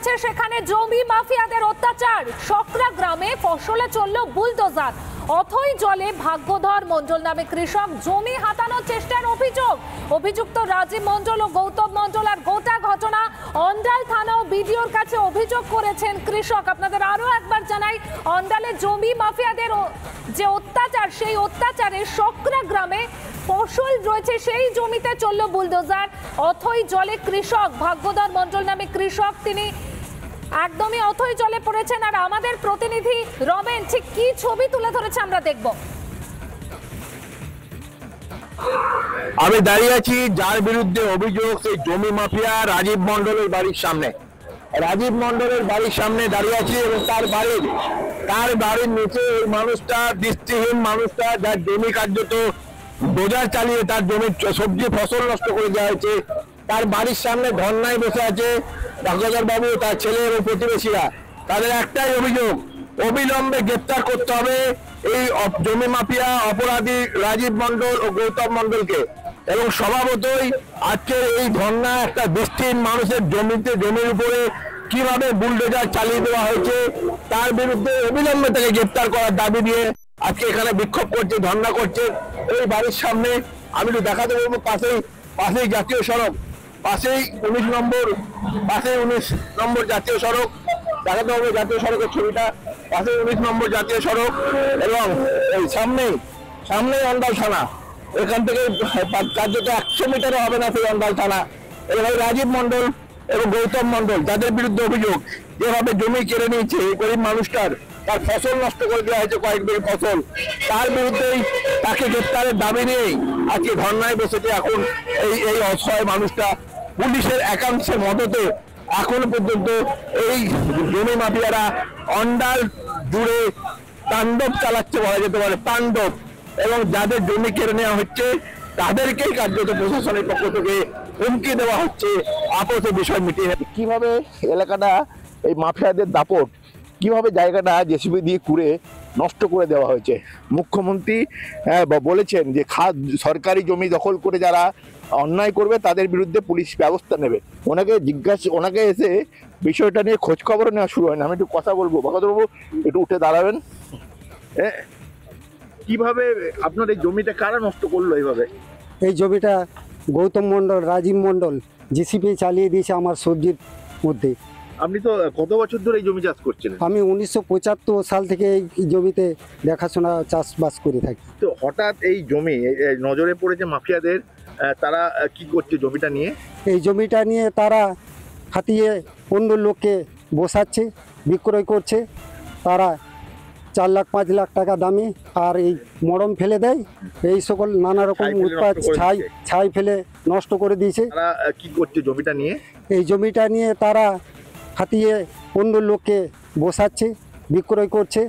চলছে সেখানে জমি মাফিয়াদের অত্যাচার। সকরা গ্রামে ফসলে চলল বুলডোজার। অথই জলে ভাগ্যধর মণ্ডল নামে কৃষক জমি হাতানোর চেষ্টার অভিযোগ। অভিযুক্ত রাজীব মণ্ডল ও গৌতম মণ্ডল। আর গোটা ঘটনা অন্ডাল থানা ও বিডিওর কাছে অভিযোগ করেছেন কৃষক। আপনাদের আরো একবার জানাই, অন্ডালে জমি মাফিয়াদের যে অত্যাচার, সেই অত্যাচারে সকরা গ্রামে ফসল রয়েছে সেই জমিতে চলল বুলডোজার। অথই জলে কৃষক ভাগ্যধর মণ্ডল নামে কৃষক, তিনি একদমই অথই জলে পড়েছেন। আর আমাদের প্রতিনিধি রমেন ঠিক কি ছবি তুলে ধরেছে আমরা দেখব। আমি দাঁড়িয়ে আছি যার বিরুদ্ধে অভিযোগ, সেই জমি মাফিয়া রাজীব মণ্ডলের বাড়ির সামনে। রাজীব মণ্ডলের বাড়ির সামনে দাঁড়িয়ে আছি এবং তার বাড়ির নিচে এই মানুষটা, দৃষ্টিহীন মানুষটা, যার জমি কার্যত ডোজার চালিয়ে তার জমির সবজি ফসল নষ্ট করে দেওয়া হয়েছে, তার বাড়ির সামনে ধর্নায় বসে আছে ভাগ্যধর বাবু, তার ছেলে এবং প্রতিবেশীরা। তাদের একটাই অভিযোগ, অবিলম্বে গ্রেপ্তার করতে হবে এই জমি মাফিয়া অপরাধী রাজীব মণ্ডল ও গৌতম মণ্ডলকে। এবং স্বভাবতই আজকে এই ধর্না একটা দৃষ্টিহীন মানুষের জমির উপরে কিভাবে বুলডোজার চালিয়ে দেওয়া হয়েছে তার বিরুদ্ধে অবিলম্বে তাকে গ্রেপ্তার করার দাবি নিয়ে আজকে এখানে বিক্ষোভ করছে, ধর্না করছে এই বাড়ির সামনে। আমি একটু দেখাতে বলবো, পাশেই জাতীয় সড়ক, পাশেই 19 নম্বর জাতীয় সড়ক। দেখাতে হবে জাতীয় সড়কের ছবিটা, পাশে 19 নম্বর জাতীয় সড়ক এবং এই সামনেই অন্ডাল থানা। এখান থেকে কার্যত 100 মিটারও হবে না সেই অন্ডাল থানা। এবং রাজীব মণ্ডল এবং গৌতম মণ্ডল, যাদের বিরুদ্ধে অভিযোগ, যেভাবে জমি কেড়ে নিয়েছে এই গরিব মানুষটার, তার ফসল নষ্ট করে দেওয়া হয়েছে কয়েক বিঘে ফসল, তার বিরুদ্ধেই তাকে গ্রেপ্তারের দাবি নিয়েই আজকে ধর্নায় বসেছে এখন এই অসহায় মানুষটা। পুলিশের একাংশের মদতে এখনো পর্যন্ত এই জমি মাফিয়ারা অন্ডাল জুড়ে তাণ্ডব চালাচ্ছে, বলা যেতে পারে তাণ্ডব। এবং যাদের জমি কেড়ে নেওয়া হচ্ছে তাদেরকেই কার্যত প্রশাসনের পক্ষ থেকে হুমকি দেওয়া হচ্ছে আপোষে বিষয় মিটিয়ে। কিভাবে এলাকাটা এই মাফিয়াদের দাপট, কিভাবে জায়গাটা জেসিবি দিয়ে কুড়ে নষ্ট করে দেওয়া হয়েছে। মুখ্যমন্ত্রী বলেছেন যে সরকারি জমি দখল করে যারা অন্যায় করবে তাদের বিরুদ্ধে পুলিশ ব্যবস্থা নেবে। ওনাকে এসে বিষয়টা নিয়ে খোঁজ খবর নেওয়া শুরু হয় না। আমি একটু কথা বলবো, ভাগবতবাবু একটু উঠে দাঁড়াবেন। কিভাবে আপনার এই জমিটা কারা নষ্ট করলো এইভাবে? এই জমিটা গৌতম মণ্ডল, রাজীব মণ্ডল জেসিপি চালিয়ে দিয়েছে আমার সবজির মধ্যে। আপনি তো কত বছর ধরে এই জমি চাষ করছেন? আমি 1975 সাল থেকে এই জমিতে দেখাশোনা চাষবাস করে থাকি। তো হঠাৎ এই জমি নজরে পড়েছে মাফিয়াদের, তারা কি করছে জমিটা নিয়ে? এই জমিটা নিয়ে তারা হাতিয়ে অন্য লোককে বসাচ্ছে, বিক্রয় করছে। তারা 4 লাখ 5 লাখ টাকা দামি আর এই মরম ফেলে দেয়, এই সকল নানা রকম উৎপাদ ছাই ফেলে নষ্ট করে দিয়েছে। তারা কি করছে জমিটা নিয়ে? এই জমিটা নিয়ে তারা হাতিয়ে অন্য লোককে বসাচ্ছে, বিক্রয় করছে।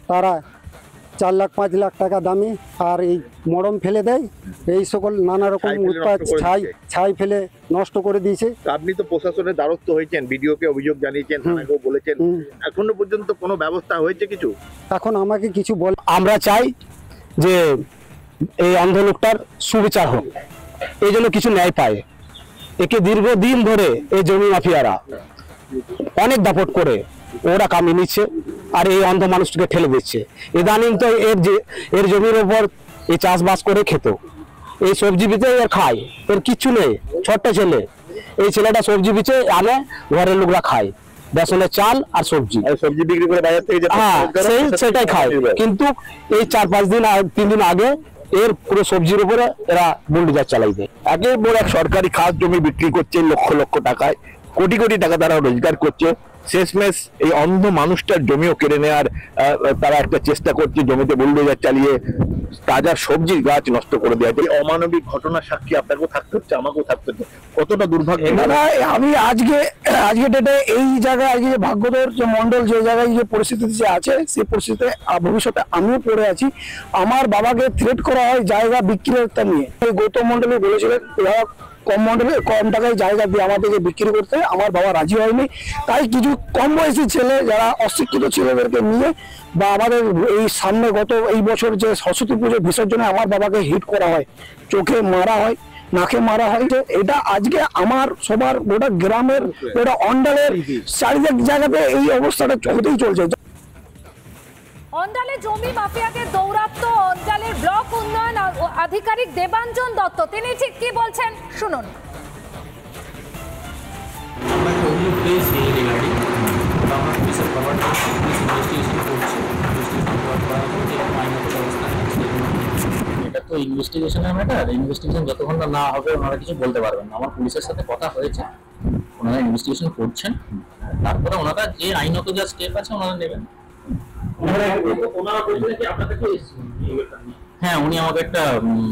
তারা 4 লাখ 5 লাখ টাকা দামি আর এই মরম ফেলে দেয়, এই সকল নানা রকম উৎপাদ ছাই ফেলে নষ্ট করে দিয়েছে। আপনি তো প্রশাসনের দ্বারস্থ হয়েছেন, বিডিওকে অভিযোগ জানিয়েছেন, থানাকেও বলেছেন, এখনো পর্যন্ত কোনো ব্যবস্থা হয়েছে কিছু? এখন আমাকে কিছু বল। আমরা চাই যে এই অন্ধ লোকটার সুবিচার হোক, এই জন্য কিছু ন্যায় পায়। একে দীর্ঘদিন ধরে এই জমি মাফিয়ারা অনেক দাপট করে ওরা কামিয়ে নিচ্ছে আর এই অন্ধ মানুষটিকে ঠেলে দিচ্ছে। ইদানিং তো এর জমির ওপর এই চাষবাস করে খেত, এই সবজি বিচে এর খায়, এর কিচ্ছু নেই। ছোট্ট ছেলে, এই ছেলেটা সবজি বিচে আনে, ঘরের লোকরা খায় বেসনের চাল আর সবজি বিক্রি করে বাজার থেকে, হ্যাঁ সেটাই খায়। কিন্তু এই 4-5 দিন 3 দিন আগে এর পুরো সবজির উপরে এরা বুলডোজার চালাইবে। একের পর এক সরকারি খাস জমি বিক্রি করছে লক্ষ লক্ষ টাকায়, কোটি কোটি টাকা তারা রোজগার করছে। শেষমেশ এই অন্ধ মানুষটার জমিও কেড়ে নেওয়ার তারা একটা চেষ্টা করছে, জমিতে বুলডোজার চালিয়ে তাজা সবজির গাছ নষ্ট করে দেওয়া। এই অমানবিক ঘটনার সাক্ষী আপনাকেও থাকতে হচ্ছে, আমাকেও থাকতে হচ্ছে। কতটা দুর্ভাগ্য! আমি আজকে ডেটে এই জায়গায় আজকে যে ভাগ্যধর যে মণ্ডল যে জায়গায় যে পরিস্থিতিতে যে আছে, সেই পরিস্থিতিতে ভবিষ্যতে আমিও পড়ে আছি। আমার বাবাকে থ্রেট করা হয় জায়গা বিক্রির নিয়ে। গৌতম মণ্ডলী বলেছিলেন কম টাকায় জায়গা দিয়ে আমাদেরকে বিক্রি করতে, আমার বাবা রাজি হয়নি। তাই কিছু কম বয়সী ছেলে যারা অশিক্ষিত ছেলেদেরকে নিয়ে বা আমাদের এই সামনে এই বছর যে সরস্বতী পুজো বিসর্জনে আমার বাবাকে হিট করা হয়, চোখে মারা হয়, নাকে মারা হয়েছে। এটা আজকে আমার সবার গোটা গ্রামের গোটা অন্ডালের চারিদিক জায়গাতে এই অবস্থাটা হতেই চলছে। অন্ডালে জমি মাফিয়াকে দৌরাত্ম অন্ডালের ব্লক উন্নয়ন আধিকারিক দেবাঞ্জন দত্ত, তিনি ঠিক কি বলছেন শুনুন। আমরা একটা অভিযোগ পেয়েছি রিগার্ডিং, আমরা পুলিশের খবর পুলিশ ইনভেস্টিগেশন করছে, ইনভেস্টিগেশন করার পর যেরকম আইনগত ব্যবস্থা নিচ্ছে। এটা তো ইনভেস্টিগেশনের ম্যাটার, ইনভেস্টিগেশন যতক্ষণ না হবে ওনারা কিছু বলতে পারবেন না। আমার পুলিশের সাথে কথা হয়েছে, ওনারা ইনভেস্টিগেশন করছেন, তারপরে ওনারা যে আইনত যা স্টেপ আছে ওনারা নেবেন। হ্যাঁ, উনি আমাকে একটা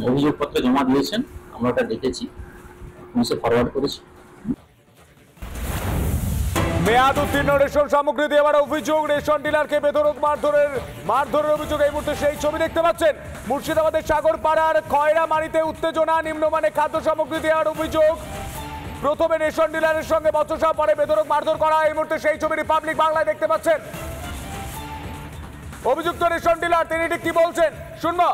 অভিযোগপত্র জমা দিয়েছেন, আমরা ওটা দেখেছি, পুলিশে ফরওয়ার্ড করেছি। মেয়াদ উত্তীর্ণ রেশন সামগ্রী দিয়ে এবার অভিযোগ, রেশন ডিলারকে বেধড়ক মারধরের অভিযোগ। এই মুহূর্তে সেই ছবি দেখতে পাচ্ছেন মুর্শিদাবাদের সাগরপাড়ার খয়রামারিতে উত্তেজনা, নিম্নমানের খাদ্য সামগ্রী দেওয়ার অভিযোগ। প্রথমে রেশন ডিলারের সঙ্গে বচসা, পরে বেধড়ক মারধর করা। এই মুহূর্তে সেই ছবি রিপাবলিক বাংলায় দেখতে পাচ্ছেন। অভিযুক্ত রেশন ডিলার তিনি ঠিক কি বলছেন শুনবো।